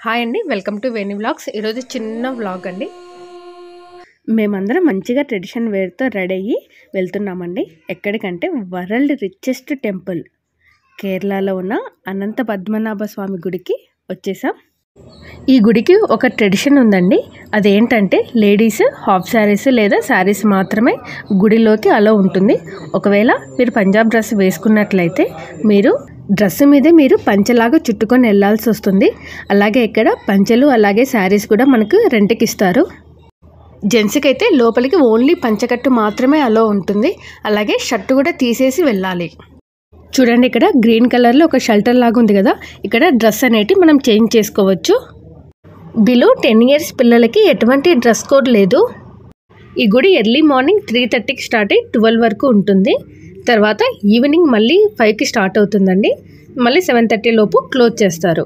Hi అండి, welcome to Veni vlogs. ఈరోజు చిన్న వ్లాగ్ అండి. మేమందరం మంచిగా ట్రెడిషన్ వేర్తో రెడీ అయ్యి వెళ్తున్నామండి. ఎక్కడికంటే వరల్డ్ రిచెస్ట్ టెంపుల్ కేరళలో ఉన్న అనంత పద్మనాభ స్వామి గుడికి వచ్చేసాం. ఈ గుడికి ఒక ట్రెడిషన్ ఉందండి. అదేంటంటే లేడీస్ హాఫ్ శారీస్ లేదా శారీస్ మాత్రమే గుడిలోకి అలో ఉంటుంది. ఒకవేళ మీరు పంజాబ్ డ్రెస్ వేసుకున్నట్లయితే మీరు డ్రెస్ మీదే మీరు పంచెలాగా చుట్టుకొని వెళ్ళాల్సి వస్తుంది. అలాగే ఇక్కడ పంచెలు అలాగే శారీస్ కూడా మనకు రెంట్కి ఇస్తారు. జెంట్స్కి అయితే లోపలికి ఓన్లీ పంచకట్టు మాత్రమే అలో ఉంటుంది. అలాగే షర్టు కూడా తీసేసి వెళ్ళాలి. చూడండి, ఇక్కడ గ్రీన్ కలర్లో ఒక షెల్టర్ లాగా ఉంది కదా, ఇక్కడ డ్రెస్ అనేటి మనం చేంజ్ చేసుకోవచ్చు. బిలో 10 years పిల్లలకి ఎటువంటి డ్రెస్ కోడ్ లేదు. ఈ గుడి ఎర్లీ మార్నింగ్ 3:30కి స్టార్ట్ అయ్యి 12 వరకు ఉంటుంది. తర్వాత ఈవినింగ్ మళ్ళీ 5కి స్టార్ట్ అవుతుందండి. మళ్ళీ 7:30 లోపు క్లోజ్ చేస్తారు.